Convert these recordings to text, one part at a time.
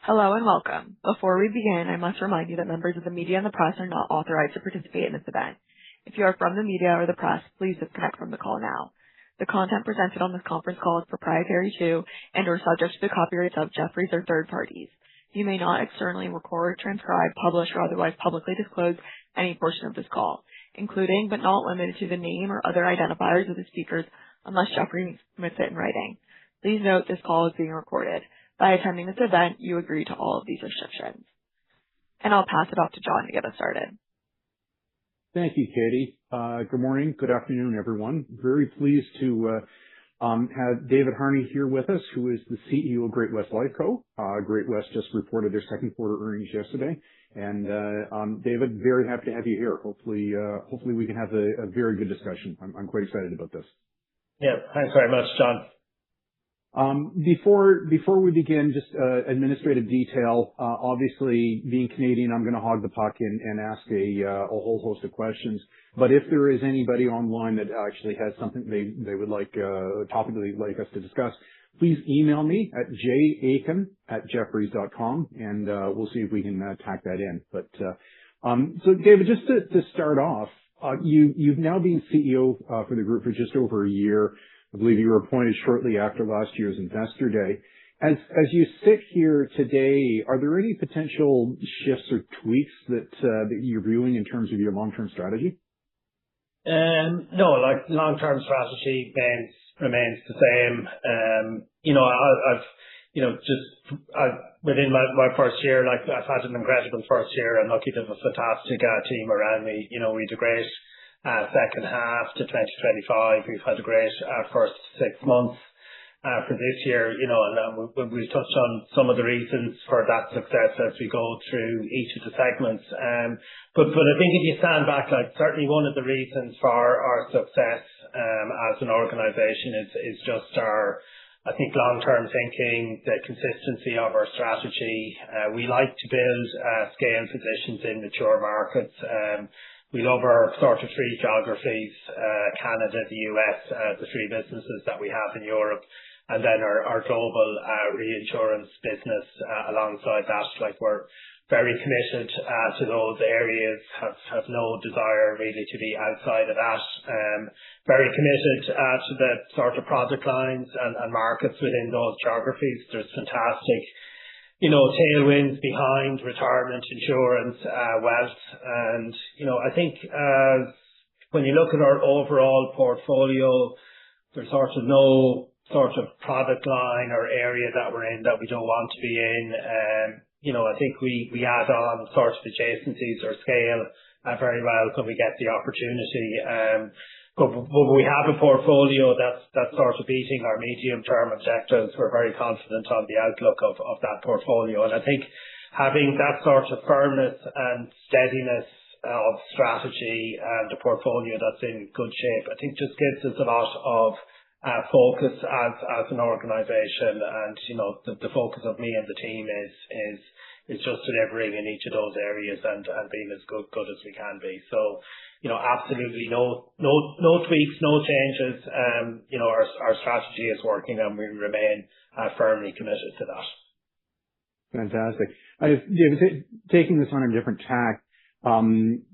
Hello and welcome. Before we begin, I must remind you that members of the media and the press are not authorized to participate in this event. If you are from the media or the press, please disconnect from the call now. The content presented on this conference call is proprietary to and or subject to the copyrights of Jefferies or third parties. You may not externally record, transcribe, publish, or otherwise publicly disclose any portion of this call, including but not limited to the name or other identifiers of the speakers unless Jefferies permits it in writing. Please note this call is being recorded. By attending this event, you agree to all of these restrictions. And I'll pass it off to John to get us started. Thank you, Katie. Good morning, good afternoon, everyone. Very pleased to have David Harney here with us, who is the CEO of Great-West Lifeco. Great-West just reported their second quarter earnings yesterday. And David, very happy to have you here. Hopefully we can have a very good discussion. I'm quite excited about this. Yeah, thanks very much, John. Before we begin, just administrative detail. Obviously, being Canadian, I'm going to hog the puck and ask a whole host of questions. But if there is anybody online that actually has something they would like, a topic they'd like us to discuss, please email me at jaiken@jefferies.com, and we'll see if we can tack that in. But so, David, just to start off, you've now been CEO for the group for just over a year. I believe you were appointed shortly after last year's Investor Day. As you sit here today, are there any potential shifts or tweaks that you're viewing in terms of your long-term strategy? No, like long-term strategy remains the same. Within my first year, like I've had an incredible first year. I'm lucky to have a fantastic team around me. We had a great second half to 2025. We've had a great first 6 months for this year, and we've touched on some of the reasons for that success as we go through each of the segments. But I think if you stand back, like certainly one of the reasons for our success as an organization is just our, I think, long-term thinking, the consistency of our strategy. We like to build scale positions in mature markets. We love our sort of three geographies, Canada, the US, the three businesses that we have in Europe, and then our global reinsurance business alongside that. Like we're very committed to those areas, have no desire really to be outside of that. Very committed to the sort of product lines and markets within those geographies. There's fantastic tailwinds behind retirement insurance, wealth. And, I think when you look at our overall portfolio, there's sort of no sort of product line or area that we're in that we don't want to be in. I think we add on sort of adjacencies or scale very well when we get the opportunity. But we have a portfolio that's sort of beating our medium-term objectives. We're very confident on the outlook of that portfolio. And I think having that sort of firmness and steadiness of strategy and a portfolio that's in good shape, I think just gives us a lot of focus as an organization. And, the focus of me and the team is just delivering in each of those areas and being as good as we can be. So, absolutely no tweaks, no changes. Our strategy is working and we remain firmly committed to that. Fantastic. David, taking this on a different tack,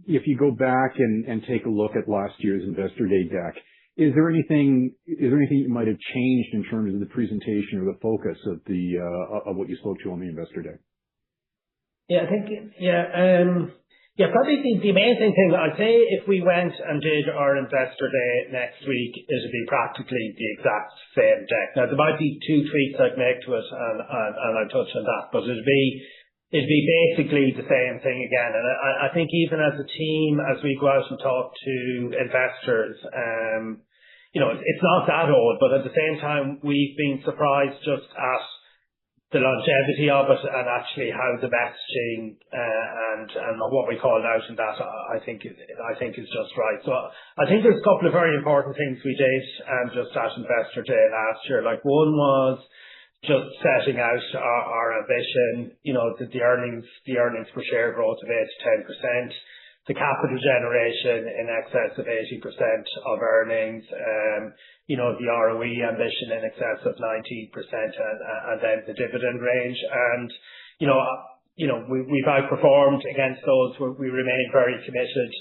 if you go back and take a look at last year's Investor Day deck, is there anything you might have changed in terms of the presentation or the focus of what you spoke to on the Investor Day? Yeah, I think, probably the amazing thing, I'd say if we went and did our Investor Day next week, it'd be practically the exact same deck. Now, there might be 2 tweaks I'd make to it, and I'll touch on that, but it'd be basically the same thing again. And I think even as a team, as we go out and talk to investors, it's not that old, but at the same time, we've been surprised just at the longevity of it and actually how the messaging and what we called out in that I think is just right. So I think there's a couple of very important things we did just at Investor Day last year. Like one was just setting out our ambition, the earnings per share growth of 8 to 10%, the capital generation in excess of 80% of earnings, the ROE ambition in excess of 19%, and then the dividend range. And, we've outperformed against those. We remain very committed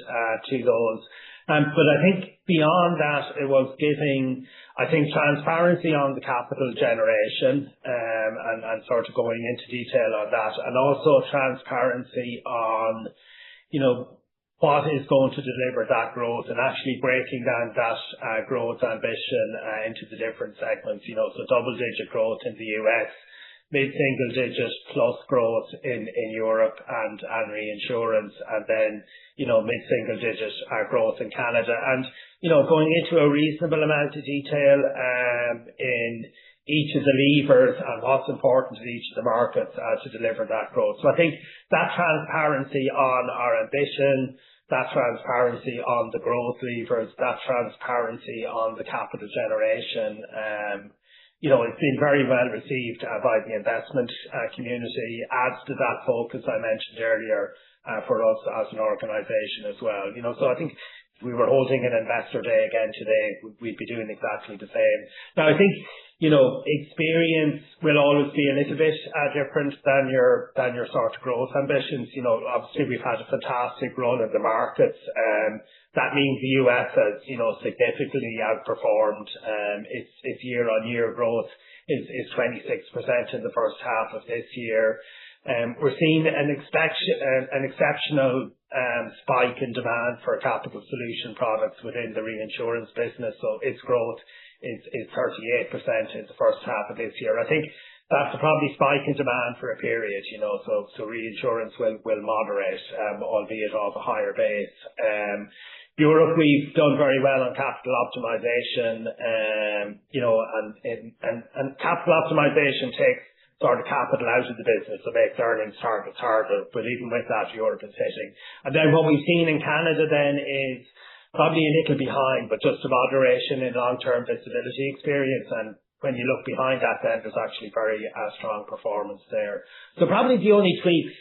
to those. But I think beyond that, it was giving, I think, transparency on the capital generation, and sort of going into detail on that, and also transparency on, what is going to deliver that growth, and actually breaking down that growth ambition into the different segments. So double-digit growth in the US, mid-single digit plus growth in Europe and reinsurance, and then, mid-single digit growth in Canada. And, going into a reasonable amount of detail in each of the levers and what's important in each of the markets to deliver that growth. So I think that transparency on our ambition, that transparency on the growth levers, that transparency on the capital generation, it's been very well received by the investment community, adds to that focus I mentioned earlier for us as an organisation as well. So I think if we were holding an investor day again today, we'd be doing exactly the same. Now, I think, experience will always be a little bit different than your sort of growth ambitions. Obviously we've had a fantastic run in the markets. That means the US has, significantly outperformed. Its year-on-year growth is 26% in the first half of this year. We're seeing an exceptional spike in demand for capital solution products within the reinsurance business. So its growth is 38% in the first half of this year. I think that's a probably spike in demand for a period, so reinsurance will moderate, albeit off a higher base. Europe, we've done very well on capital optimization, and capital optimization takes sort of capital out of the business, so makes earnings targets harder, but even with that, Europe is hitting. And then what we've seen in Canada then is probably a little behind, but just a moderation in long-term disability experience. And when you look behind that, then there's actually very strong performance there. So probably the only tweaks,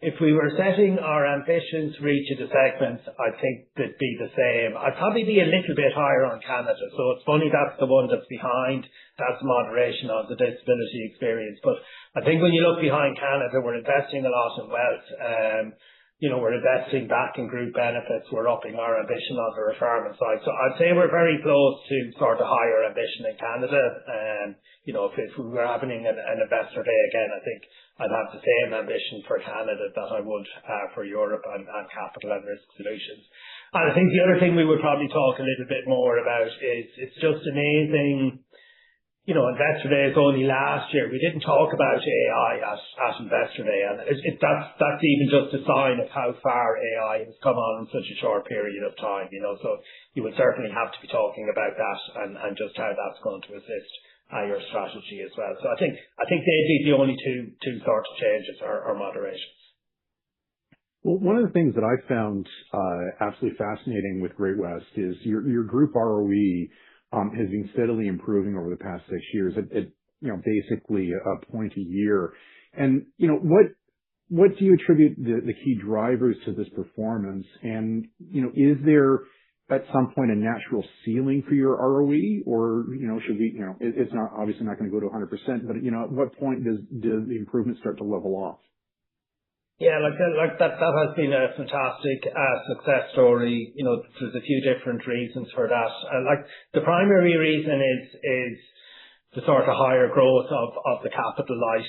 if we were setting our ambitions for each of the segments, I think they'd be the same. I'd probably be a little bit higher on Canada. So it's funny that's the one that's behind. That's moderation of the disability experience. But I think when you look behind Canada, we're investing a lot in wealth. We're investing back in group benefits. We're upping our ambition on the retirement side. So I'd say we're very close to sort of higher ambition in Canada. If we were having an investor day again, I think I'd have the same ambition for Canada that I would for Europe and capital and risk solutions. And I think the other thing we would probably talk a little bit more about is it's just amazing. Investor Day is only last year. We didn't talk about AI at Investor Day, and that's even just a sign of how far AI has come on in such a short period of time. So you would certainly have to be talking about that and just how that's going to assist your strategy as well. So I think they'd be the only two sort of changes or moderations. Well, one of the things that I found absolutely fascinating with Great-West is your group ROE has been steadily improving over the past 6 years at basically a point a year. And, what do you attribute the key drivers to this performance? And, is there at some point a natural ceiling for your ROE, or, should we, it's not obviously not going to go to 100%, but, at what point does the improvement start to level off? Yeah, that has been a fantastic success story. There's a few different reasons for that. The primary reason is the sort of higher growth of the capital light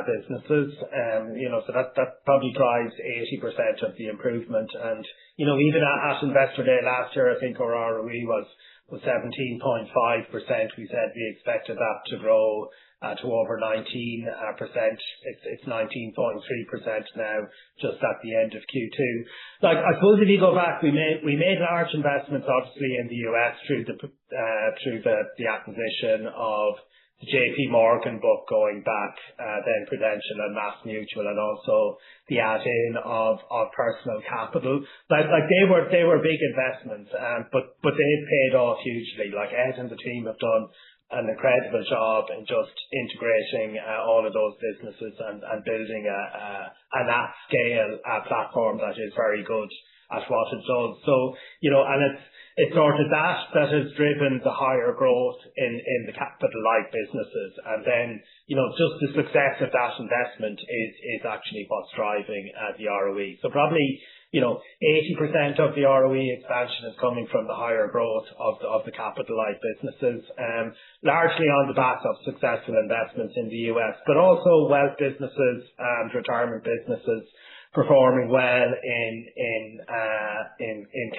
businesses. So that probably drives 80% of the improvement. And even at Investor Day last year, I think our ROE was 17.5%. We said we expected that to grow to over 19%. It's 19.3% now, just at the end of Q2. I suppose if you go back, we made large investments, obviously, in the US through the acquisition of the JP Morgan book going back, then Prudential and MassMutual, and also the add-in of Personal Capital. They were big investments, but they've paid off hugely. Ed and the team have done an incredible job in just integrating all of those businesses and building an at-scale platform that is very good at what it does. So, and it's sort of that has driven the higher growth in the capital light businesses. And then, just the success of that investment is actually what's driving the ROE. So probably, 80% of the ROE expansion is coming from the higher growth of the capital light businesses, largely on the back of successful investments in the US, but also wealth businesses and retirement businesses performing well in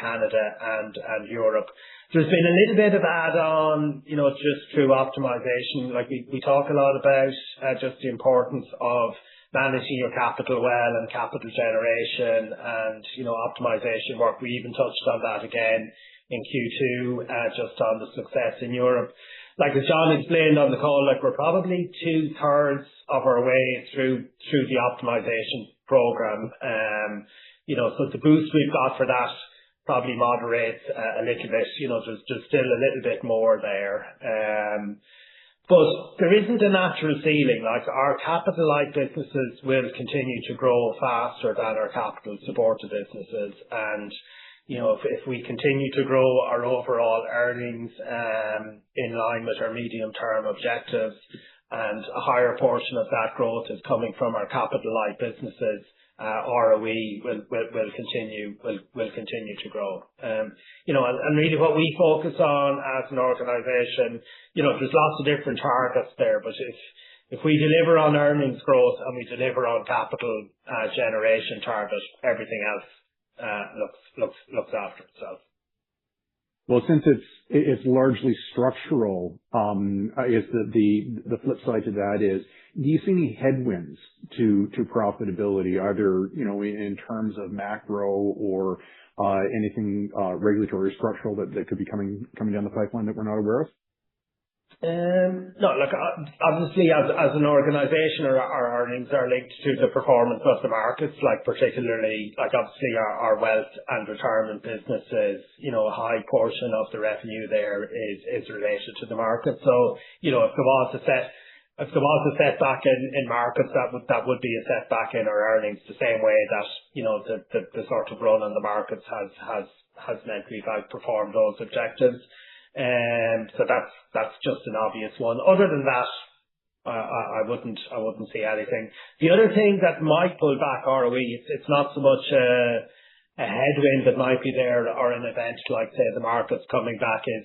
Canada and Europe. There's been a little bit of add-on, just through optimization. Like we talk a lot about just the importance of managing your capital well and capital generation and, optimization work. We even touched on that again in Q2, just on the success in Europe. Like as John explained on the call, like we're probably 2/3 of our way through the optimization program. So the boost we've got for that probably moderates a little bit. There's still a little bit more there. But there isn't a natural ceiling. Like our capital light businesses will continue to grow faster than our capital supported businesses. And, if we continue to grow our overall earnings in line with our medium term objectives, and a higher portion of that growth is coming from our capital light businesses, ROE will continue to grow. And really what we focus on as an organization, there's lots of different targets there, but if we deliver on earnings growth and we deliver on capital generation target, everything else looks after itself. Well, since it's largely structural, I guess the flip side to that is, do you see any headwinds to profitability, either, in terms of macro or anything regulatory or structural that could be coming down the pipeline that we're not aware of? No, look, obviously as an organization, our earnings are linked to the performance of the markets, like particularly, like obviously our wealth and retirement businesses, a high portion of the revenue there is related to the market. So, if there was a setback in markets, that would be a setback in our earnings, the same way that, the sort of run on the markets has meant we've outperformed those objectives. So that's just an obvious one. Other than that, I wouldn't see anything. The other thing that might pull back ROE, it's not so much a headwind that might be there or an event like, say, the markets coming back is,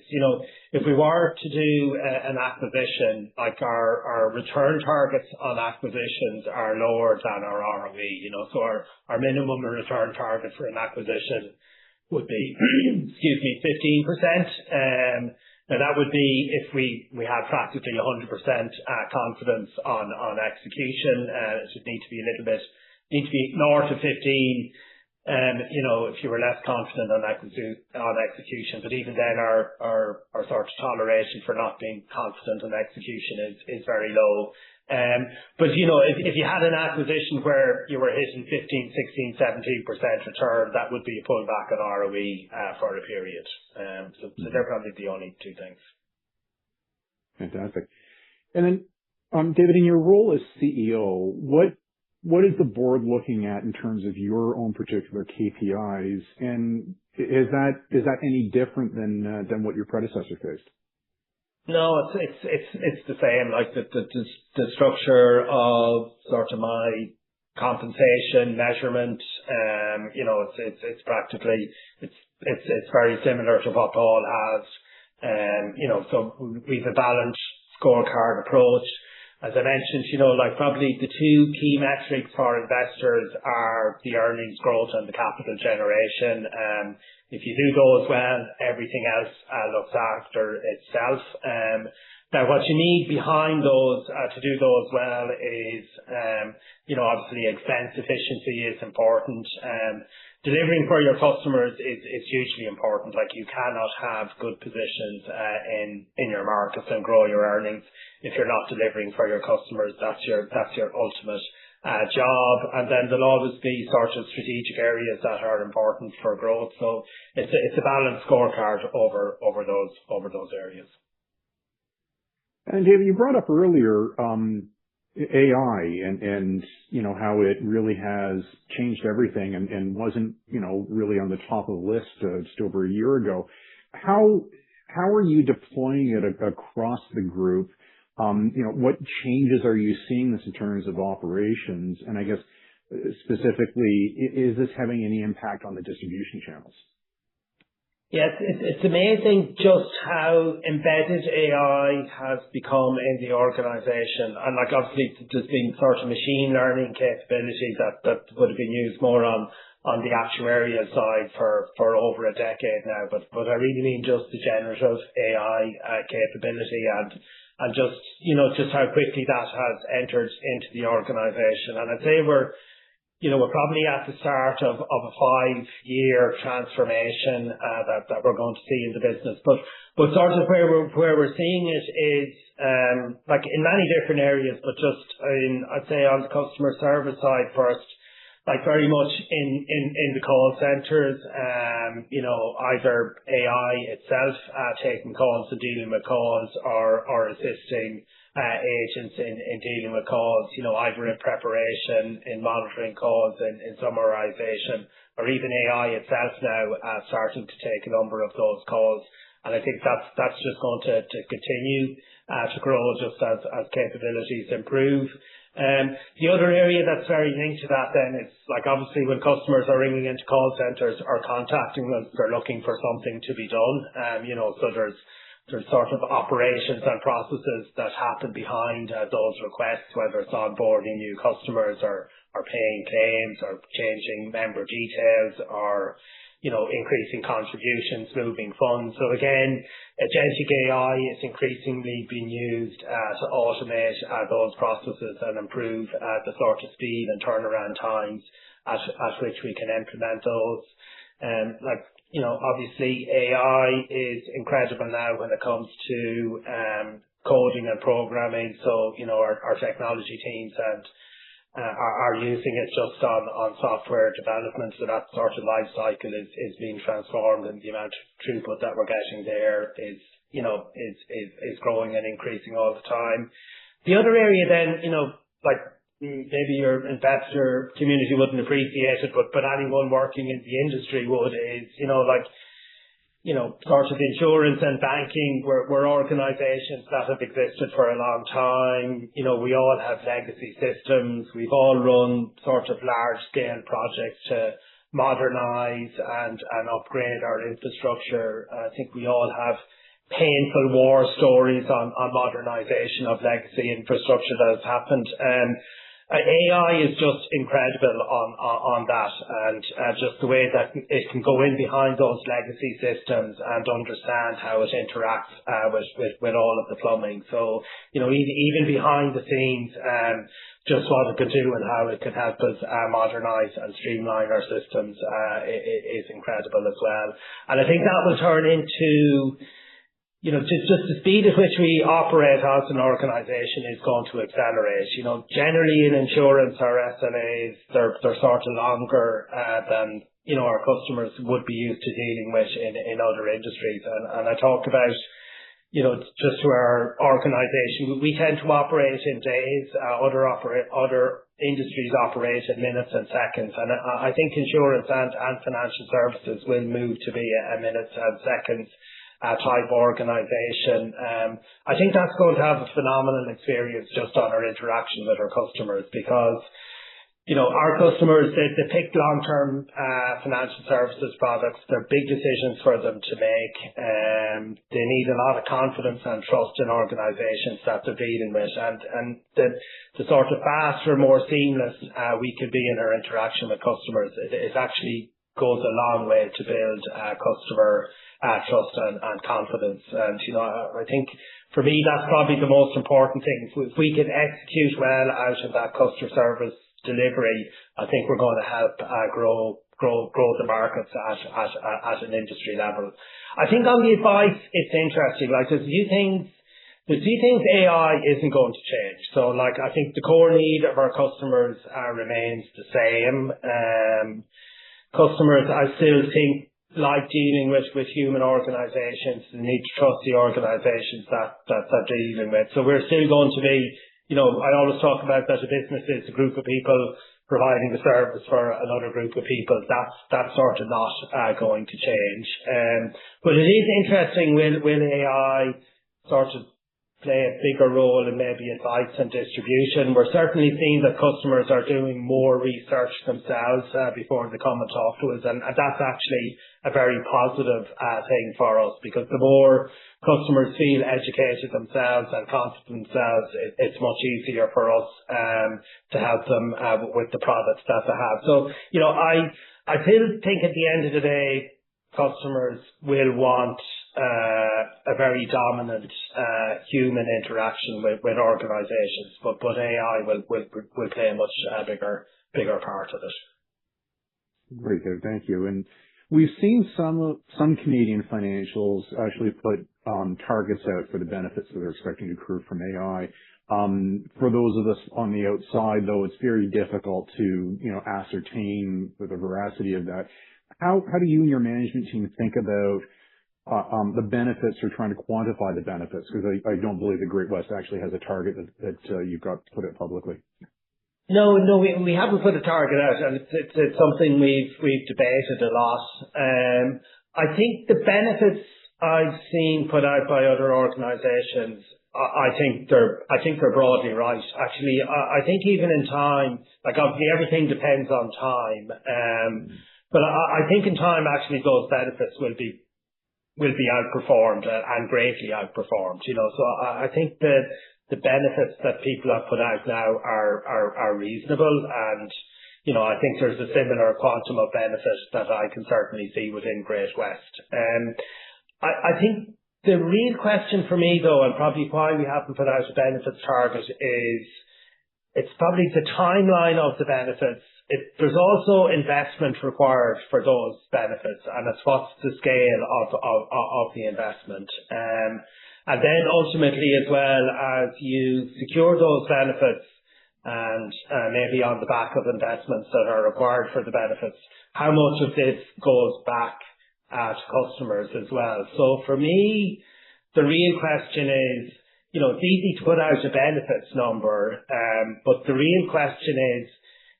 if we were to do an acquisition, like our return targets on acquisitions are lower than our ROE, so our minimum return target for an acquisition would be, 15%. Now that would be if we have practically 100% confidence on execution. It would need to be north of 15. If you were less confident on execution, but even then our sort of toleration for not being confident on execution is very low. But if you had an acquisition where you were hitting 15, 16, 17% return, that would be a pullback on ROE for a period. So they're probably the only two things. Fantastic. And then, David, in your role as CEO, what is the board looking at in terms of your own particular KPIs? And is that any different than what your predecessor faced? No, it's the same. Like the structure of sort of my compensation measurement, it's practically it's very similar to what Paul has. So we've a balanced scorecard approach. As I mentioned, like probably the two key metrics for investors are the earnings growth and the capital generation. If you do those well, everything else looks after itself. Now what you need behind those to do those well is, obviously expense efficiency is important. Delivering for your customers is hugely important. Like you cannot have good positions in your markets and grow your earnings if you're not delivering for your customers. That's your ultimate job. And then there'll always be sort of strategic areas that are important for growth. So it's a balanced scorecard over those areas. And David, you brought up earlier AI and how it really has changed everything and wasn't really on the top of the list just over a year ago. how are you deploying it across the group? What changes are you seeing this in terms of operations? And I guess specifically, is this having any impact on the distribution channels? Yes, it's amazing just how embedded AI has become in the organization. And obviously there's been sort of machine learning capability that would have been used more on the actuarial side for over a decade now. But I really mean just the generative AI capability and just how quickly that has entered into the organization. And I'd say we're probably at the start of a 5-year transformation that we're going to see in the business. But sort of where we're seeing it is in many different areas, but just I'd say on the customer service side first, very much in the call centers, either AI itself taking calls and dealing with calls or assisting agents in dealing with calls, either in preparation, in monitoring calls, in summarization, or even AI itself now starting to take a number of those calls. And I think that's just going to continue to grow just as capabilities improve. The other area that's very linked to that then is obviously when customers are ringing into call centers or contacting us, they're looking for something to be done. So there's sort of operations and processes that happen behind those requests, whether it's onboarding new customers or paying claims or changing member details or increasing contributions, moving funds. So again, agentic AI is increasingly being used to automate those processes and improve the sort of speed and turnaround times at which we can implement those. Obviously AI is incredible now when it comes to coding and programming. So, our technology teams are using it just on software development. So that sort of life cycle is being transformed, and the amount of throughput that we're getting there is growing and increasing all the time. The other area then, maybe your investor community wouldn't appreciate it, but anyone working in the industry would, is, sort of insurance and banking, we're organizations that have existed for a long time. We all have legacy systems. We've all run sort of large scale projects to modernize and upgrade our infrastructure. I think we all have painful war stories on modernization of legacy infrastructure that has happened. AI is just incredible on that, and just the way that it can go in behind those legacy systems and understand how it interacts with all of the plumbing. So, even behind the scenes, just what it can do and how it can help us modernize and streamline our systems is incredible as well. And I think that will turn into just the speed at which we operate as an organization is going to accelerate. Generally in insurance, our SLAs, they're sort of longer than, our customers would be used to dealing with in other industries. And I talked about, just to our organization, we tend to operate in days, other industries operate in minutes and seconds. And I think insurance and financial services will move to be a minutes and seconds type organization. I think that's going to have a phenomenal experience just on our interaction with our customers, because our customers, they pick long-term financial services products. They're big decisions for them to make. They need a lot of confidence and trust in organizations that they're dealing with, and the sort of faster, more seamless we can be in our interaction with customers, it actually goes a long way to build customer trust and confidence. And, I think for me, that's probably the most important thing. If we can execute well out of that customer service delivery, I think we're going to help grow the markets at an industry level. I think on the advice, it's interesting. There's a few things AI isn't going to change. So, I think the core need of our customers remains the same. Customers, I still think, like dealing with human organizations, they need to trust the organizations that they're dealing with. So we're still going to be, I always talk about that a business is a group of people providing a service for another group of people. That's sort of not going to change. But it is interesting, will AI sort of play a bigger role in maybe advice and distribution? We're certainly seeing that customers are doing more research themselves before they come and talk to us, and that's actually a very positive thing for us, because the more customers feel educated themselves and confident themselves, it's much easier for us to help them with the products that they have. So, I still think at the end of the day, customers will want a very dominant human interaction with organizations, but AI will play a much bigger part of it. Very good. Thank you. And we've seen some Canadian financials actually put targets out for the benefits that they're expecting to accrue from AI. For those of us on the outside, though, it's very difficult to ascertain the veracity of that. How do you and your management team think about the benefits, or trying to quantify the benefits? Because I don't believe the Great-West actually has a target that you've got to put it publicly. No, we haven't put a target out, and it's something we've debated a lot. I think the benefits I've seen put out by other organisations, I think they're broadly right. Actually, I think even in time, like obviously everything depends on time, but I think in time actually those benefits will be outperformed and greatly outperformed. So I think that the benefits that people have put out now are reasonable, and I think there's a similar quantum of benefit that I can certainly see within Great-West. I think the real question for me, though, and probably why we haven't put out a benefits target, is it's probably the timeline of the benefits. There's also investment required for those benefits, and it's what's the scale of the investment. And then ultimately, as well, as you secure those benefits, and maybe on the back of investments that are required for the benefits, how much of this goes back to customers as well? So for me, the real question is, it's easy to put out a benefits number, but the real question is,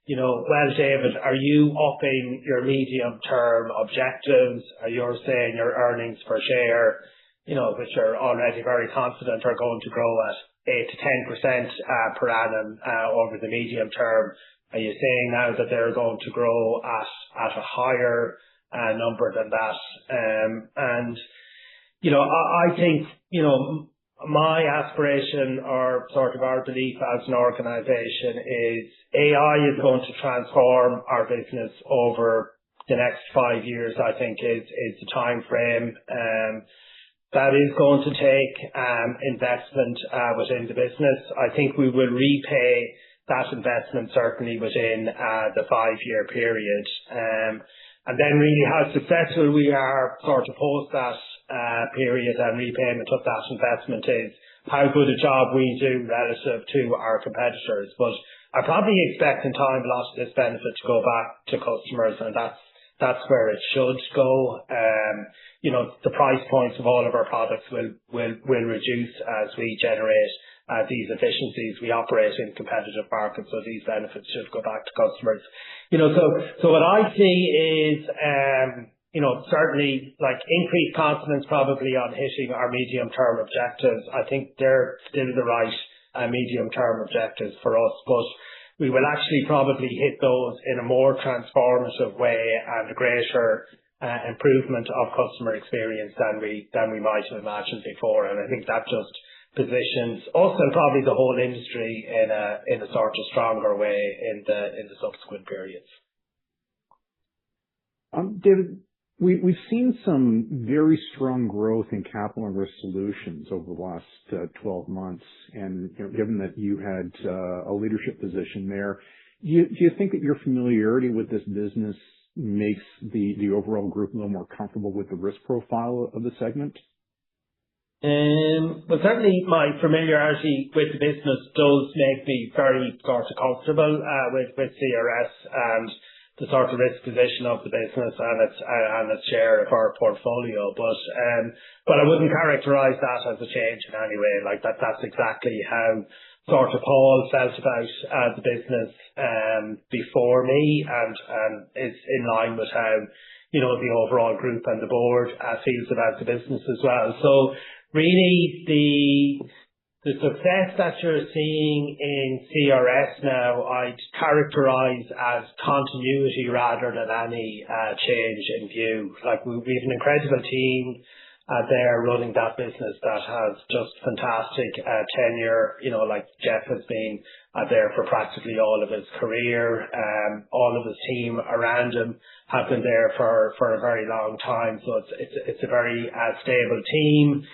well, David, are you upping your medium-term objectives? Are you saying your earnings per share, which are already very confident are going to grow at 8 to 10% per annum over the medium term? Are you saying now that they're going to grow at a higher number than that? And I think my aspiration, or sort of our belief as an organisation, is AI is going to transform our business over the next 5 years. I think is the time frame. That is going to take investment within the business. I think we will repay that investment certainly within the 5-year period. And then really how successful we are sort of post that period and repayment of that investment is how good a job we do relative to our competitors. But I probably expect in time a lot of this benefit to go back to customers, and that's where it should go. The price points of all of our products will reduce as we generate these efficiencies. We operate in competitive markets, so these benefits should go back to customers. So what I see is, certainly like increased confidence probably on hitting our medium-term objectives. I think they're still the right medium-term objectives for us, but we will actually probably hit those in a more transformative way and a greater improvement of customer experience than we might have imagined before. And I think that just positions us and probably the whole industry in a sort of stronger way in the subsequent periods. David, we've seen some very strong growth in capital and risk solutions over the last 12 months, and given that you had a leadership position there, do you think that your familiarity with this business makes the overall group a little more comfortable with the risk profile of the segment? Well, certainly my familiarity with the business does make me very sort of comfortable with CRS and the sort of risk position of the business and its share of our portfolio. But I wouldn't characterise that as a change in any way. Like that's exactly how sort of Paul felt about the business before me, and is in line with how the overall group and the board feels about the business as well. So really, the success that you're seeing in CRS now, I'd characterise as continuity rather than any change in view. Like we have an incredible team there running that business that has just fantastic tenure. Like Jeff has been there for practically all of his career. All of his team around him have been there for a very long time. So it's a very stable team.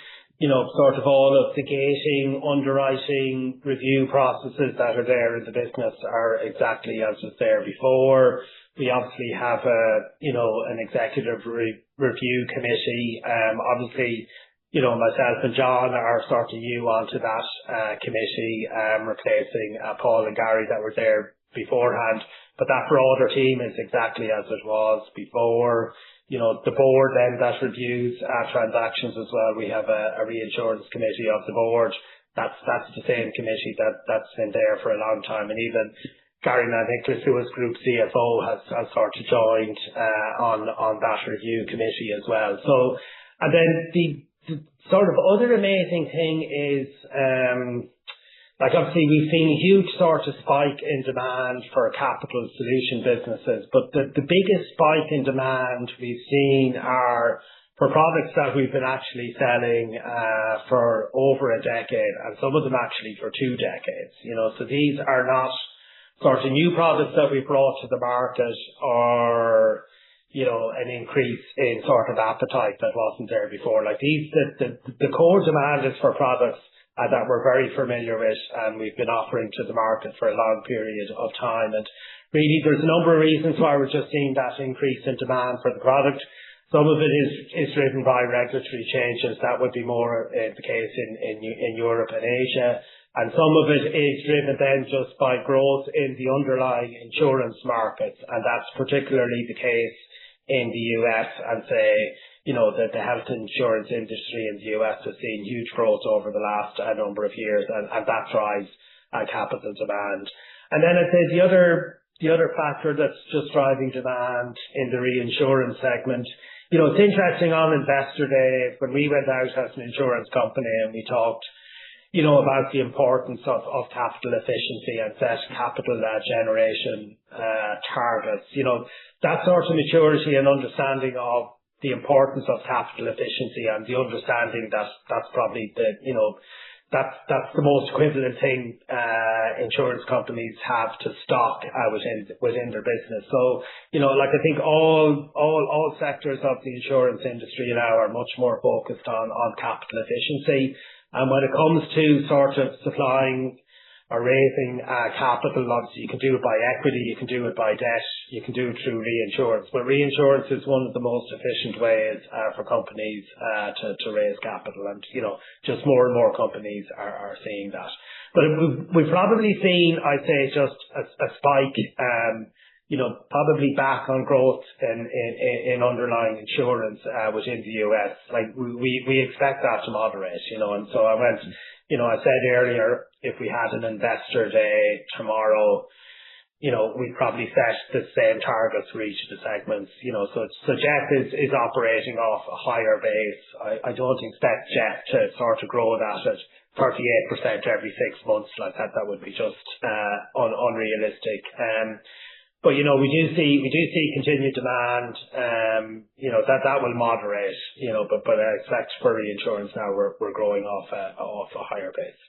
Sort of all of the gating, underwriting, review processes that are there in the business are exactly as was there before. We obviously have an executive review committee. Obviously, myself and John are sort of new onto that committee, replacing Paul and Gary that were there beforehand. But that broader team is exactly as it was before. The board then that reviews transactions as well. We have a reinsurance committee of the board. That's the same committee that's been there for a long time. And even Gary Nicholas, who was Group CFO, has sort of joined on that review committee as well. So, and then the sort of other amazing thing is, like obviously we've seen a huge sort of spike in demand for capital solution businesses, but the biggest spike in demand we've seen are for products that we've been actually selling for over a decade, and some of them actually for 2 decades. So these are not sort of new products that we brought to the market or an increase in sort of appetite that wasn't there before. Like the core demand is for products that we're very familiar with and we've been offering to the market for a long period of time. And really there's a number of reasons why we're just seeing that increase in demand for the product. Some of it is driven by regulatory changes. That would be more the case in Europe and Asia. And some of it is driven then just by growth in the underlying insurance markets. And that's particularly the case in the US, and say, that the health insurance industry in the US has seen huge growth over the last number of years, and that drives capital demand. And then I'd say the other factor that's just driving demand in the reinsurance segment, it's interesting on Investor Day when we went out as an insurance company and we talked, about the importance of capital efficiency and set capital generation targets. That sort of maturity and understanding of the importance of capital efficiency and the understanding that that's probably that's the most equivalent thing insurance companies have to stock within their business. So, like I think all sectors of the insurance industry now are much more focused on capital efficiency. And when it comes to sort of supplying or raising capital, obviously you can do it by equity, you can do it by debt, you can do it through reinsurance. But reinsurance is one of the most efficient ways for companies to raise capital, and just more and more companies are seeing that. But we've probably seen, I'd say, just a spike, probably back on growth in underlying insurance within the US. Like we expect that to moderate, and so I said earlier, if we had an investor day tomorrow, we'd probably set the same targets for each of the segments, so Jeff is operating off a higher base. I don't expect Jeff to sort of grow that at 38% every 6 months like that. That would be just unrealistic. But we do see continued demand. That will moderate. But I expect for reinsurance now we're growing off a higher base.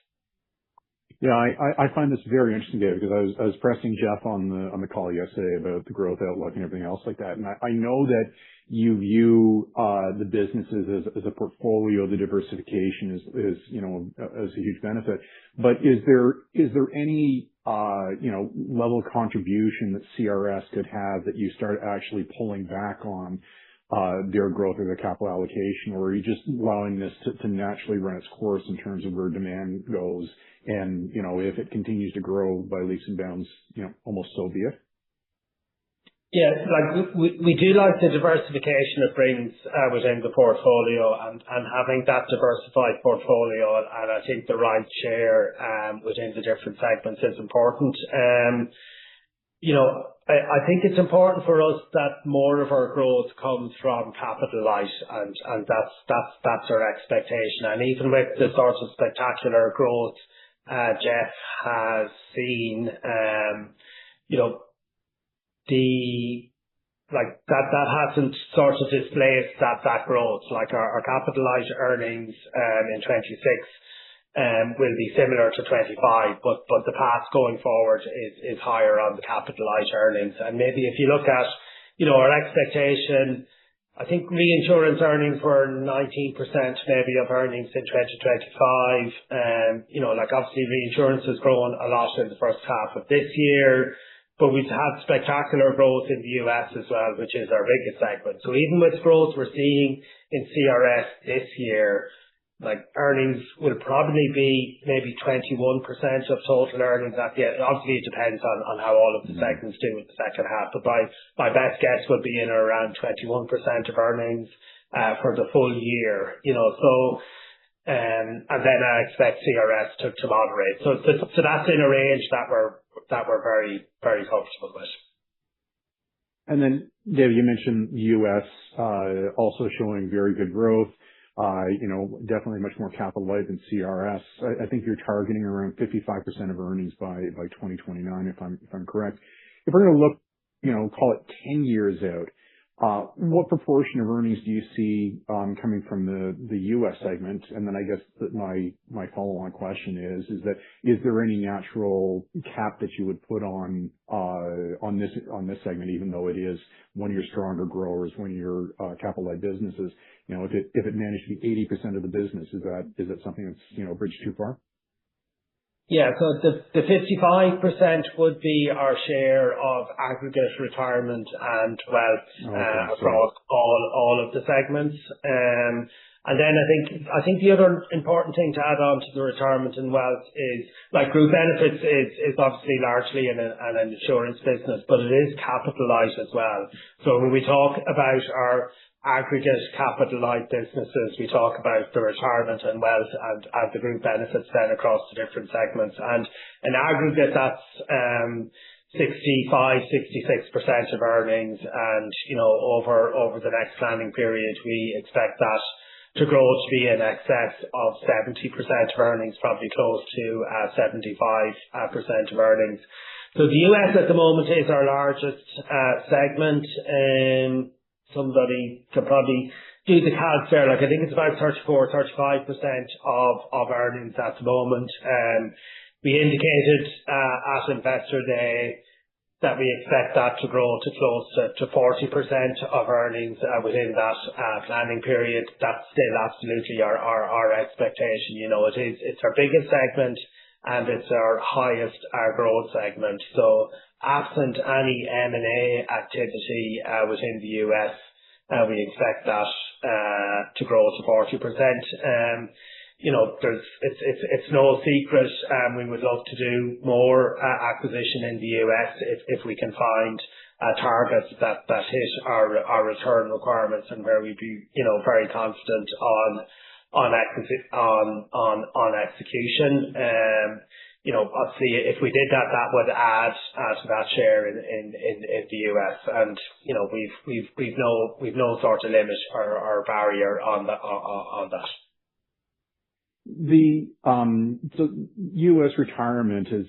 Yeah, I find this very interesting, David, because I was pressing Jeff on the call yesterday about the growth outlook and everything else like that. And I know that you view the businesses as a portfolio. The diversification is as a huge benefit. But is there any level of contribution that CRS could have that you start actually pulling back on their growth or their capital allocation, or are you just allowing this to naturally run its course in terms of where demand goes? And, if it continues to grow by leaps and bounds, almost so be it? Yeah, like we do like the diversification it brings within the portfolio, and having that diversified portfolio, and I think the right share within the different segments is important. I think it's important for us that more of our growth comes from capital light, and that's our expectation. And even with the sort of spectacular growth Jeff has seen, that hasn't sort of displaced that growth. Like our capitalized earnings in 26 will be similar to 25, but the path going forward is higher on the capitalized earnings. And maybe if you look at our expectation, I think reinsurance earnings were 19% maybe of earnings in 2025. Obviously reinsurance has grown a lot in the first half of this year, but we've had spectacular growth in the US as well, which is our biggest segment. So even with growth we're seeing in CRS this year, like earnings will probably be maybe 21% of total earnings at the end. Obviously it depends on how all of the segments do in the second half, but my best guess would be in around 21% of earnings for the full year, and then I expect CRS to moderate. So that's in a range that we're very, very comfortable with. And then, David, you mentioned US also showing very good growth. Definitely much more capital light than CRS. I think you're targeting around 55% of earnings by 2029, if I'm correct. If we're going to look, call it 10 years out, what proportion of earnings do you see coming from the US segment? And then I guess that my follow-on question is there any natural cap that you would put on this segment, even though it is one of your stronger growers, one of your capital light businesses? If it managed to be 80% of the business, is that something that's a bridge too far? Yeah, so the 55% would be our share of aggregate retirement and wealth across all of the segments. And then I think the other important thing to add on to the retirement and wealth is like group benefits is obviously largely an insurance business, but it is capitalized as well. So when we talk about our aggregate capital light businesses, we talk about the retirement and wealth and the group benefits then across the different segments. And in aggregate, that's 65-66% of earnings, and over the next planning period, we expect that to grow to be in excess of 70% of earnings, probably close to 75% of earnings. So the US at the moment is our largest segment. Somebody could probably do the calc there. Like I think it's about 34-35% of earnings at the moment. We indicated at Investor Day that we expect that to grow to close to 40% of earnings within that planning period. That's still absolutely our expectation. It's our biggest segment and it's our highest growth segment. So absent any M&A activity within the US, we expect that to grow to 40%. It's no secret. We would love to do more acquisition in the US if we can find targets that hit our return requirements and where we'd be very confident on execution. Obviously, if we did that would add to that share in the US, and we've no sort of limit or barrier on that. So U.S. retirement is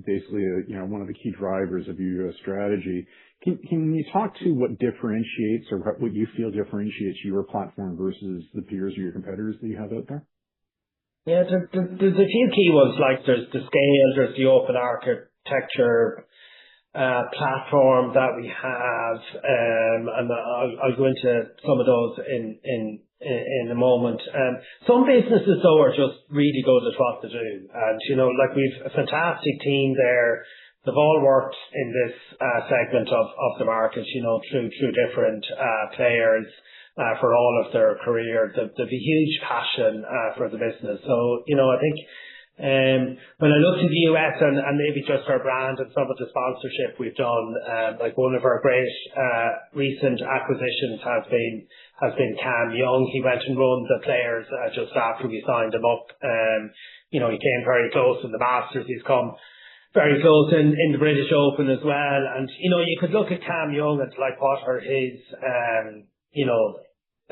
basically one of the key drivers of your U.S. strategy. Can you talk to what differentiates or what you feel differentiates your platform versus the peers or your competitors that you have out there? Yeah, there's a few key ones, like there's the scale, there's the open architecture platform that we have, and I'll go into some of those in a moment. Some businesses though are just really good at what they do, and we've a fantastic team there. They've all worked in this segment of the market, through different players for all of their career. There's a huge passion for the business. So I think When I look to the US and maybe just our brand and some of the sponsorship we've done, like one of our great recent acquisitions has been Cam Young. He went and run the players just after we signed him up. He came very close in the Masters. He's come very close in the British Open as well. And you could look at Cam Young and like what are his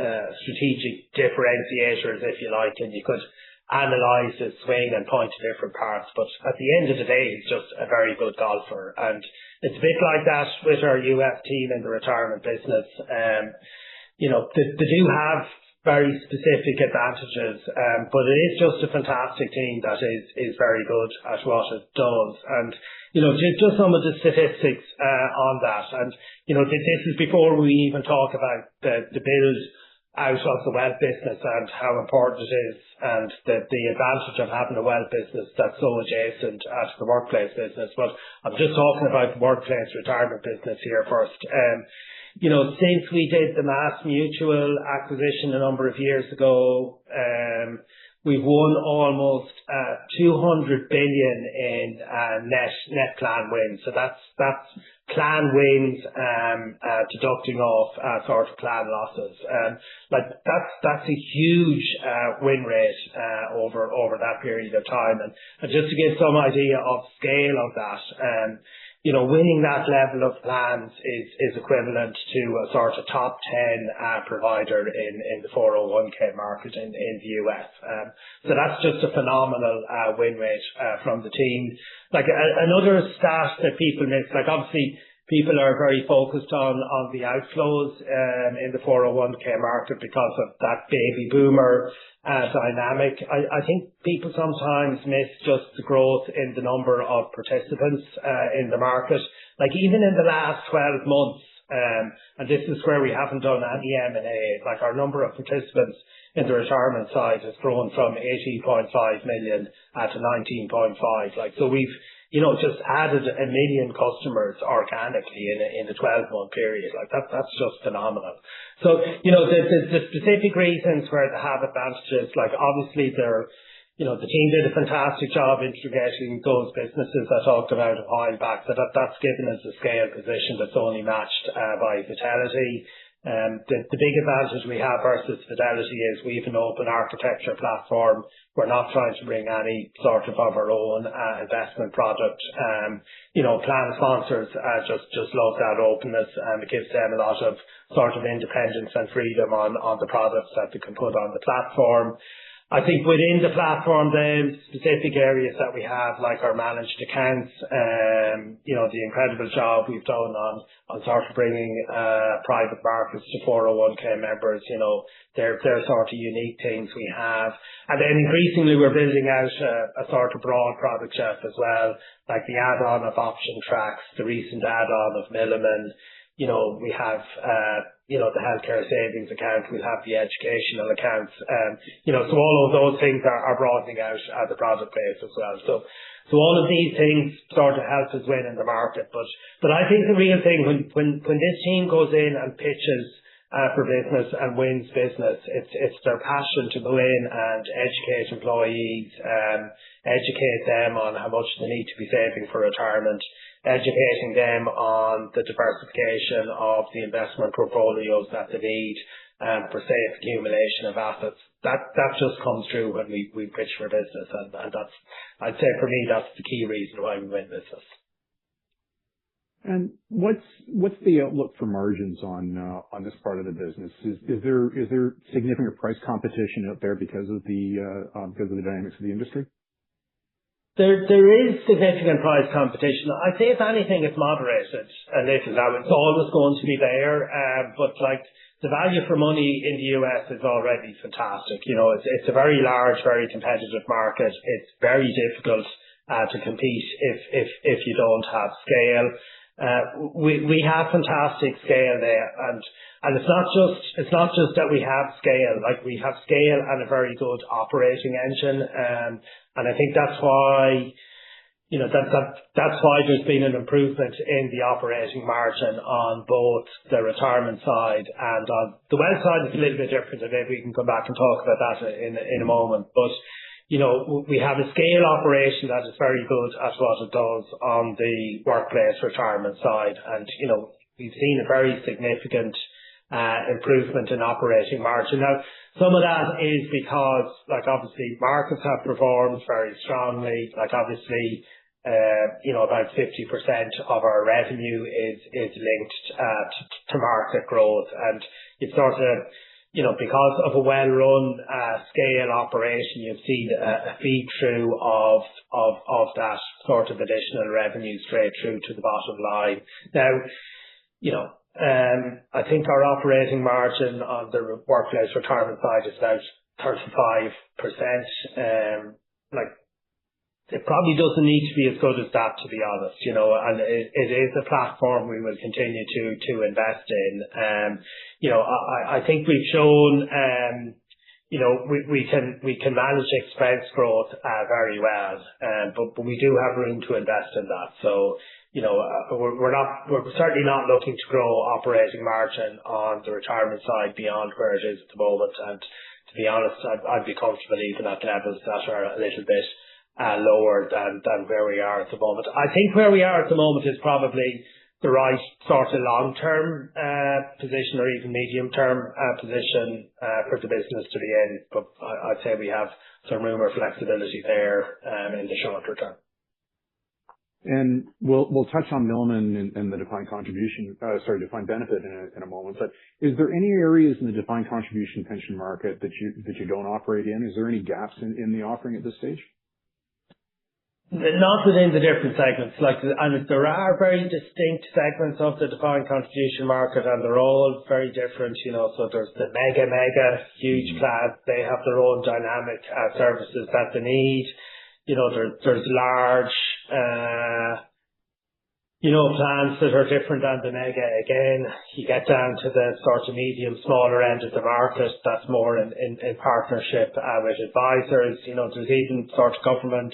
strategic differentiators, if you like, and you could analyse his swing and point to different parts. But at the end of the day, he's just a very good golfer. And it's a bit like that with our US team in the retirement business. They do have very specific advantages, but it is just a fantastic team that is very good at what it does. And, just some of the statistics on that. And, this is before we even talk about the build out of the wealth business and how important it is, and the advantage of having a wealth business that's so adjacent to the workplace business. But I'm just talking about the workplace retirement business here first. Since we did the Mass Mutual acquisition a number of years ago, we've won almost 200 billion in net plan wins. So that's plan wins deducting off sort of plan losses. That's a huge win rate over that period of time. And just to give some idea of scale of that, winning that level of plans is equivalent to a sort of top 10 provider in the 401k market in the US. So that's just a phenomenal win rate from the team. Like another stat that people miss, like obviously people are very focused on the outflows in the 401k market because of that baby boomer dynamic. I think people sometimes miss just the growth in the number of participants in the market. Like even in the last 12 months, and this is where we haven't done any M&A, like our number of participants in the retirement side has grown from 18.5 million to 19.5. Like, so we've, just added 1 million customers organically in a 12-month period. Like that's just phenomenal. So, the specific reasons where they have advantages, like obviously the team did a fantastic job integrating those businesses I talked about a while back. So that's given us a scale position that's only matched by Fidelity. The big advantage we have versus Fidelity is we have an open architecture platform. We're not trying to bring any sort of our own investment product. Plan sponsors just love that openness, and it gives them a lot of sort of independence and freedom on the products that they can put on the platform. I think within the platform, then specific areas that we have, like our managed accounts, the incredible job we've done on sort of bringing private markets to 401k members, they're sort of unique things we have. And then increasingly we're building out a sort of broad product set as well, like the add-on of option tracks, the recent add-on of Milliman. We have, the healthcare savings account, we have the educational accounts, so all of those things are broadening out the product base as well. So all of these things sort of help us win in the market. But I think the real thing when this team goes in and pitches for business and wins business, it's their passion to go in and educate employees, educate them on how much they need to be saving for retirement, educating them on the diversification of the investment portfolios that they need for safe accumulation of assets. That just comes through when we pitch for business, and that's, I'd say for me, that's the key reason why we win business. And what's the outlook for margins on this part of the business? Is there significant price competition out there because of the dynamics of the industry? There is significant price competition. I'd say if anything, it's moderated a little now. It's always going to be there, but like the value for money in the US is already fantastic. It's a very large, very competitive market. It's very difficult to compete if you don't have scale. We have fantastic scale there, and it's not just that we have scale. Like we have scale and a very good operating engine, and I think that's why that's why there's been an improvement in the operating margin on both the retirement side and on the wealth side. It's a little bit different, and maybe we can come back and talk about that in a moment. But we have a scale operation that is very good at what it does on the workplace retirement side. And, we've seen a very significant improvement in operating margin. Now, some of that is because, obviously, markets have performed very strongly. Obviously, about 50% of our revenue is linked to market growth. And it's sort of, because of a well-run scale operation, you've seen a feed through of that sort of additional revenue straight through to the bottom line. Now, I think our operating margin on the workplace retirement side is about 35%. It probably doesn't need to be as good as that, to be honest, and it is a platform we will continue to invest in. I think we've shown, we can manage expense growth very well, but we do have room to invest in that. So, we're certainly not looking to grow operating margin on the retirement side beyond where it is at the moment. And to be honest, I'd be comfortable even at levels that are a little bit lower than where we are at the moment. I think where we are at the moment is probably the right sort of long-term position, or even medium-term position for the business to be in. But I'd say we have some room or flexibility there in the shorter term. And we'll touch on Milliman and the defined benefit in a moment. But is there any areas in the defined contribution pension market that you don't operate in? Is there any gaps in the offering at this stage? Not within the different segments. And there are very distinct segments of the defined contribution market, and they're all very different. So there's the mega huge plans. They have their own dynamic services that they need. There's large, plans that are different than the mega. Again, you get down to the sort of medium, smaller end of the market. That's more in partnership with advisors. There's even sort of government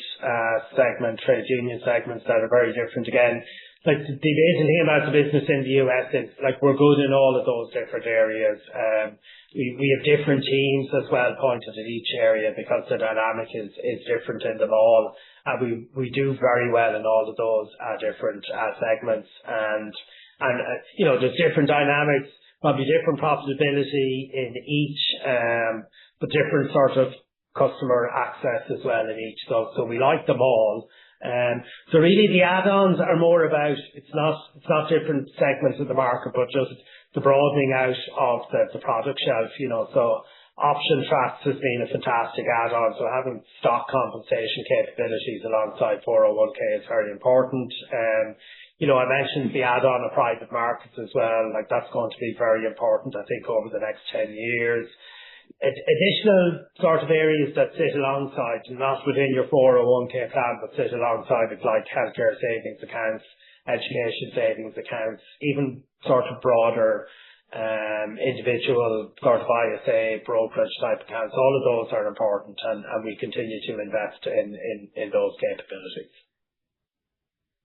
segment, trade union segments that are very different. Again, the amazing thing about the business in the US is we're good in all of those different areas. We have different teams as well pointed at each area because the dynamic is different in them all. And we do very well in all of those different segments. And there's different dynamics, probably different profitability in each, but different sort of customer access as well in each. So we like them all. So really the add-ons are more about, it's not different segments of the market, but just the broadening out of the product shelf, So option tracks has been a fantastic add-on. So having stock compensation capabilities alongside 401k is very important. I mentioned the add-on of private markets as well. That's going to be very important, I think, over the next 10 years. Additional sort of areas that sit alongside, not within your 401k plan, but sit alongside it, like healthcare savings accounts, education savings accounts, even sort of broader individual sort of ISA brokerage type accounts. All of those are important, and we continue to invest in those capabilities.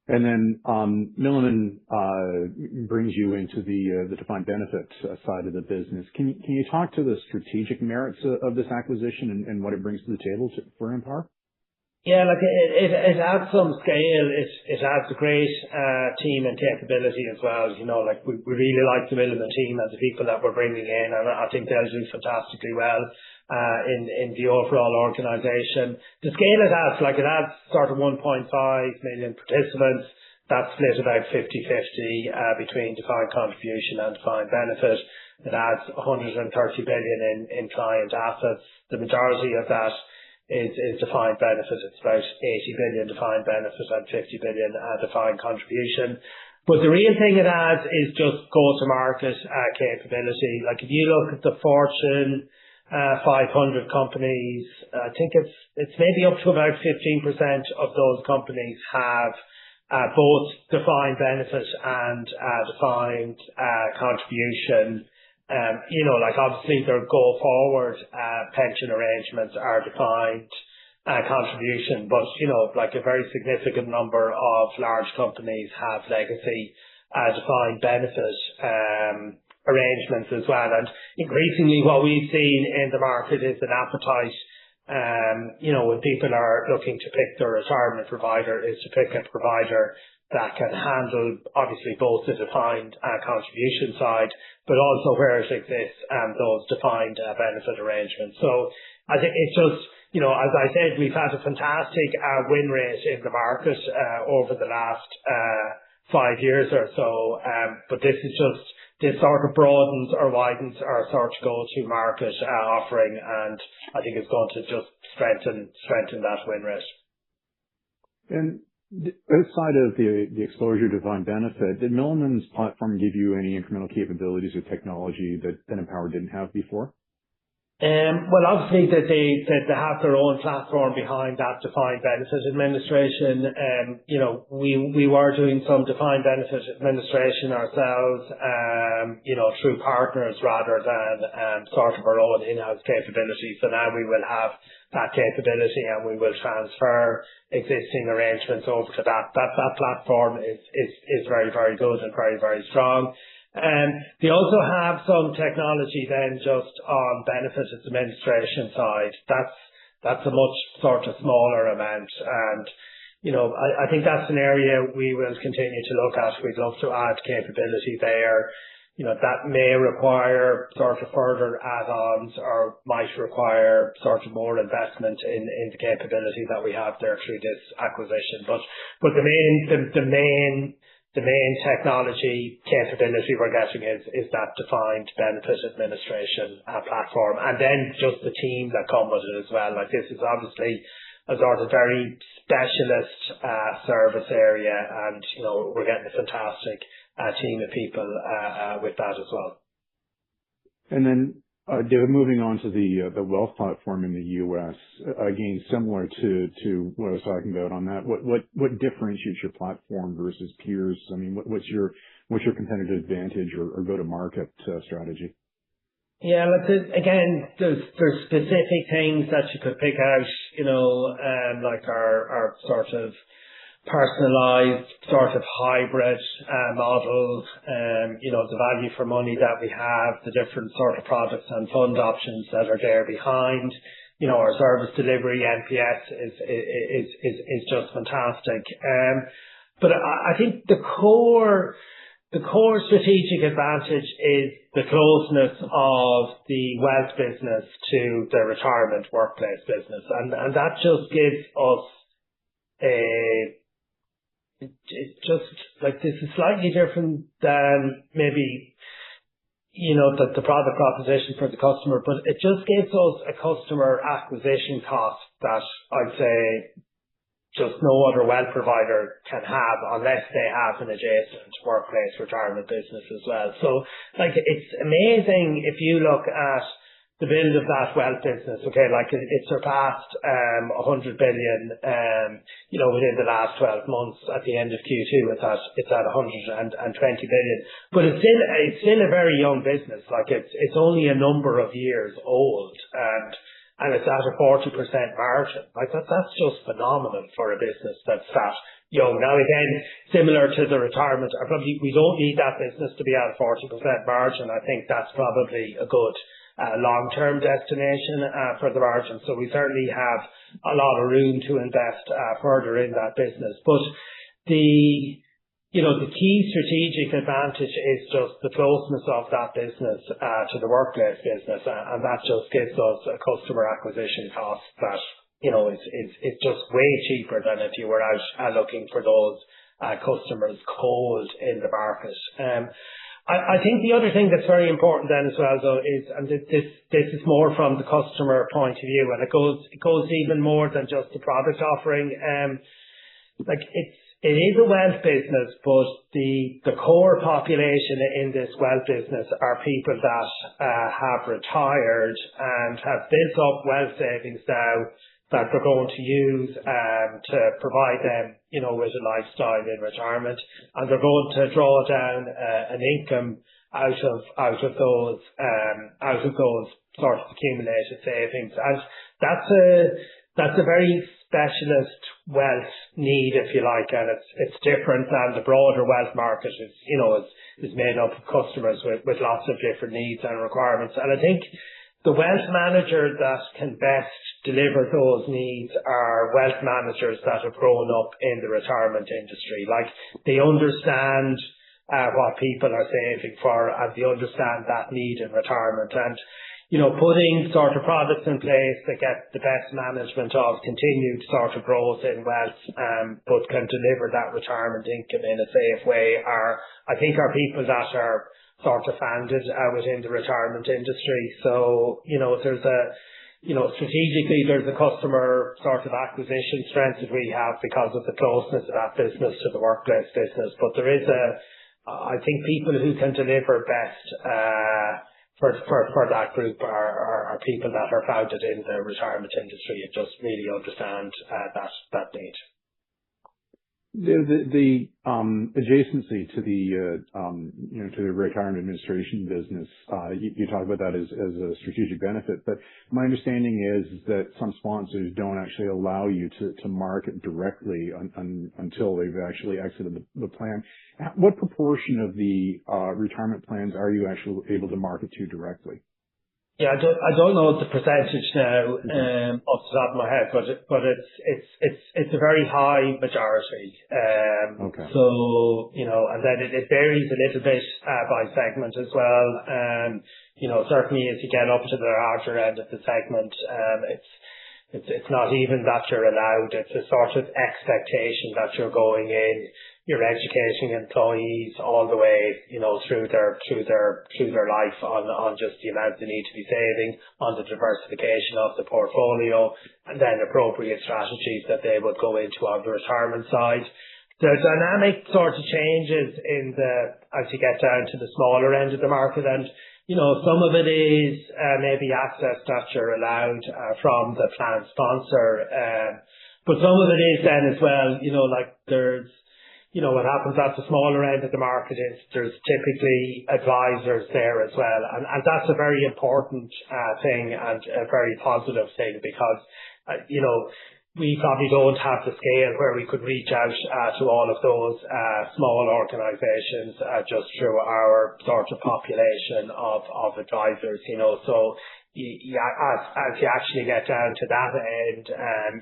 And then Milliman brings you into the defined benefit side of the business. Can you talk to the strategic merits of this acquisition and what it brings to the table for Empower? Yeah, it adds some scale. It adds a great team and capability as well. We really like the Milliman team and the people that we're bringing in, and I think they'll do fantastically well in the overall organisation. The scale it adds sort of 1.5 million participants. That's split about 50-50 between defined contribution and defined benefit. It adds 130 billion in client assets. The majority of that is defined benefit. It's about 80 billion defined benefit and 50 billion defined contribution. But the real thing it adds is just go-to-market capability. If you look at the Fortune 500 companies, I think it's maybe up to about 15% of those companies have both defined benefit and defined contribution. Obviously their go forward pension arrangements are defined contribution, but a very significant number of large companies have legacy defined benefit arrangements as well. And increasingly what we've seen in the market is an appetite when people are looking to pick their retirement provider, is to pick a provider that can handle obviously both the defined contribution side, but also where it exists and those defined benefit arrangements. So I think it's just, as I said, we've had a fantastic win rate in the market over the last 5 years or so, but this sort of broadens or widens our sort of go-to market offering, and I think it's going to just strengthen that win rate. And outside of the exposure to defined benefit, did Milliman's platform give you any incremental capabilities or technology that Empower didn't have before? Well, obviously that they have their own platform behind that defined benefit administration. We were doing some defined benefit administration ourselves, through partners rather than sort of our own in-house capability. So now we will have that capability and we will transfer existing arrangements over to that. That platform is very, very good and very, very strong. They also have some technology then just on benefit administration side. That's a much sort of smaller amount. And, I think that's an area we will continue to look at. We'd love to add capability there. That may require sort of further add-ons or might require sort of more investment in the capability that we have there through this acquisition. But the main technology capability we're getting is that defined benefit administration platform, and then just the team that come with it as well. Like, this is obviously a sort of very specialist service area, and we're getting a fantastic team of people with that as well. And then David, moving on to the wealth platform in the U.S., again, similar to what I was talking about on that, what differentiates your platform versus peers? I mean, what's your competitive advantage or go-to-market strategy? Yeah, look, again, there's specific things that you could pick out, like our sort of personalized sort of hybrid model, the value for money that we have, the different sort of products and fund options that are there behind, our service delivery NPS is just fantastic. But I think the core strategic advantage is the closeness of the wealth business to the retirement workplace business, and that just gives us it's just like, this is slightly different than maybe, the product proposition for the customer, but it just gives us a customer acquisition cost that I'd say just no other wealth provider can have unless they have an adjacent workplace retirement business as well. So, like, it's amazing if you look at the build of that wealth business, okay, like it surpassed 100 billion, within the last 12 months. At the end of Q2, it's at 120 billion, but it's still a very young business. Like, it's only a number of years old, and it's at a 40% margin. Like, that's just phenomenal for a business that's that young. Now, again, similar to the retirement, we don't need that business to be at a 40% margin. I think that's probably a good long-term destination for the margin. So we certainly have a lot of room to invest further in that business. But the key strategic advantage is just the closeness of that business to the workplace business, and that just gives us a customer acquisition cost that is just way cheaper than if you were out looking for those customers cold in the market. I think the other thing that's very important then as well, though, is, and this is more from the customer point of view, and it goes even more than just the product offering. Like, it is a wealth business, but the core population in this wealth business are people that have retired and have built up wealth savings now that they're going to use to provide them, with a lifestyle in retirement, and they're going to draw down an income out of those sort of accumulated savings, and that's a very specialist wealth need, if you like, and it's different than the broader wealth market. Is made up of customers with lots of different needs and requirements, and I think the wealth manager that can best deliver those needs are wealth managers that have grown up in the retirement industry. Like, they understand what people are saving for, and they understand that need in retirement. And, putting sort of products in place that get the best management of continued sort of growth in wealth, but can deliver that retirement income in a safe way I think are people that are sort of founded within the retirement industry. So, there's strategically there's a customer sort of acquisition strength that we have because of the closeness of that business to the workplace business. But there is I think people who can deliver best for that group are people that are founded in the retirement industry and just really understand that need. The adjacency to the retirement administration business, you talk about that as a strategic benefit, but my understanding is that some sponsors don't actually allow you to market directly until they've actually exited the plan. What proportion of the retirement plans are you actually able to market to directly? Yeah, I don't know the percentage now off the top of my head, but it's a very high majority. Okay. So, and then it varies a little bit by segment as well. Certainly as you get up to the larger end of the segment, it's not even that you're allowed. It's a sort of expectation that you're going in. You're educating employees all the way, through their life on just the amount they need to be saving, on the diversification of the portfolio, and then appropriate strategies that they would go into on the retirement side. The dynamic sort of changes as you get down to the smaller end of the market, and some of it is maybe access that you're allowed from the plan sponsor, but some of it is then as well, like there's what happens at the smaller end of the market is there's typically advisors there as well. And that's a very important thing and a very positive thing because, we probably don't have the scale where we could reach out to all of those small organizations just through our sort of population of advisors, So as you actually get down to that end,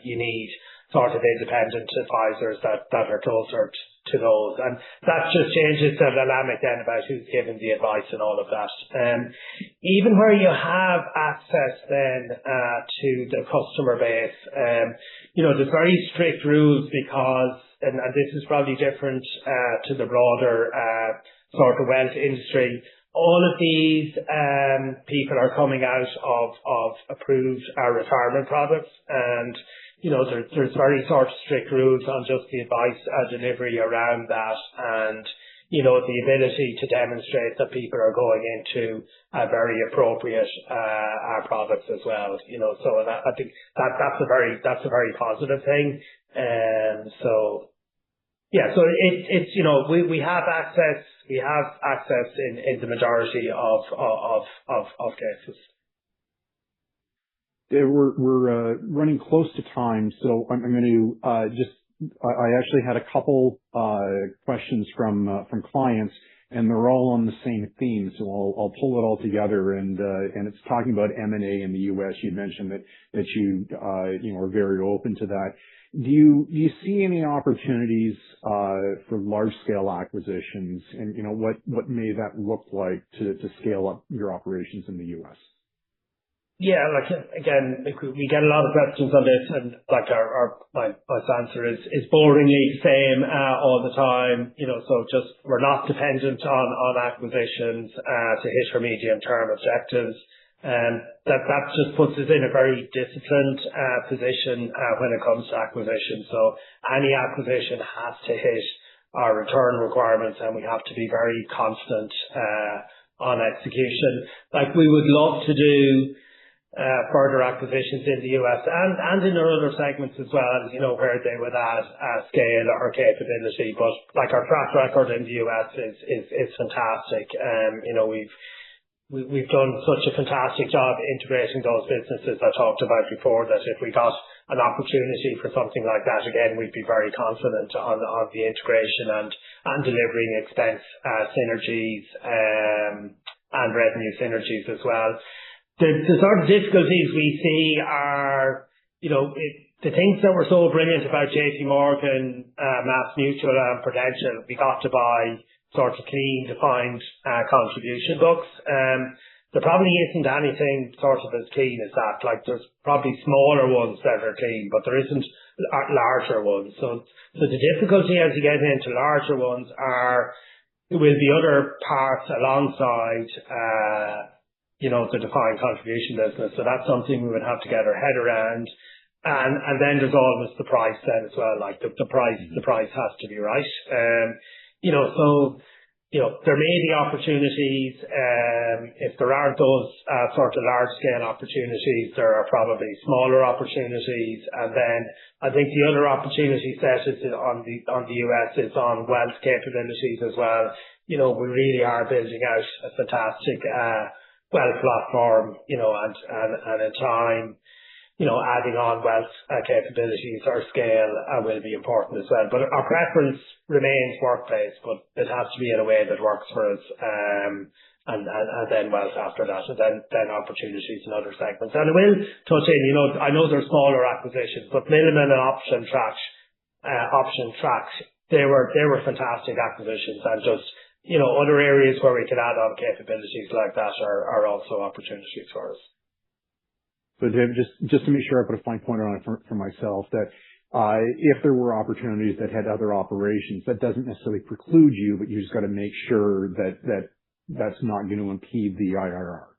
you need sort of independent advisors that are closer to those. And that just changes the dynamic then about who's giving the advice and all of that. Even where you have access then to the customer base, there's very strict rules because, and this is probably different to the broader sort of wealth industry, all of these people are coming out of approved retirement products, and there's very sort of strict rules on just the advice delivery around that, and the ability to demonstrate that people are going into very appropriate products as well. So I think that's a very positive thing. So yeah, so it's we have access in the majority of cases. We're running close to time, so I'm going to I actually had a couple questions from clients, and they're all on the same theme. So I'll pull it all together, and it's talking about M&A in the U.S. You mentioned that you are very open to that. Do you see any opportunities for large scale acquisitions, and what may that look like to scale up your operations in the U.S.? Yeah, like again, we get a lot of questions on this, and like my answer is boringly the same all the time. So just we're not dependent on acquisitions to hit our medium term objectives, and that just puts us in a very disciplined position when it comes to acquisition. So any acquisition has to hit our return requirements, and we have to be very constant on execution. Like, we would love to do further acquisitions in the US and in our other segments as well, where they would add scale or capability. But like, our track record in the US is fantastic. We've done such a fantastic job integrating those businesses I talked about before, that if we got an opportunity for something like that again, we'd be very confident on the integration and delivering expense synergies and revenue synergies as well. The sort of difficulties we see are, the things that were so brilliant about JP Morgan, MassMutual and Prudential, we got to buy sort of clean, defined contribution books. There probably isn't anything sort of as clean as that. Like there's probably smaller ones that are clean, but there isn't larger ones. So the difficulty as you get into larger ones will be other parts alongside, the defined contribution business. So that's something we would have to get our head around. And then there's always the price then as well. Like the price has to be right. There may be opportunities. If there aren't those sort of large scale opportunities, there are probably smaller opportunities. And then I think the other opportunity set is on the US is on wealth capabilities as well. We really are building out a fantastic wealth platform, and in time, adding on wealth capabilities or scale will be important as well. But our preference remains workplace, but it has to be in a way that works for us. And then wealth after that, and then opportunities in other segments. And I will touch in, I know they're smaller acquisitions, but Milliman and Option Track, they were fantastic acquisitions, and just other areas where we can add on capabilities like that are also opportunities for us. So David, just to make sure I put a fine point on it for myself, that if there were opportunities that had other operations, that doesn't necessarily preclude you, but you just got to make sure that that's not going to impede the IRR.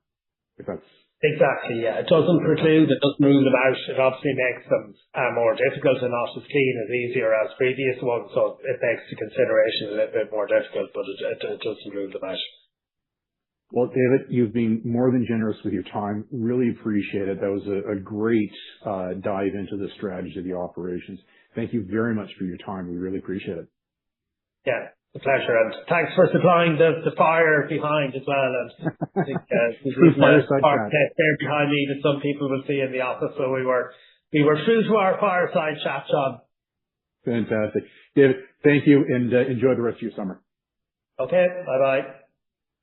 If that's exactly, yeah, it doesn't preclude, it doesn't rule them out. It obviously makes them more difficult and not as clean as easier as previous ones, so it makes the consideration a little bit more difficult, but it doesn't rule them out. Well, David, you've been more than generous with your time. Really appreciate it. That was a great dive into the strategy of the operations. Thank you very much for your time. We really appreciate it. Yeah, a pleasure. And thanks for supplying the fire behind as well. And I think there's there behind me that some people will see in the office. So we were true to our fireside chat, John. Fantastic. David, thank you, and enjoy the rest of your summer. Okay, bye-bye.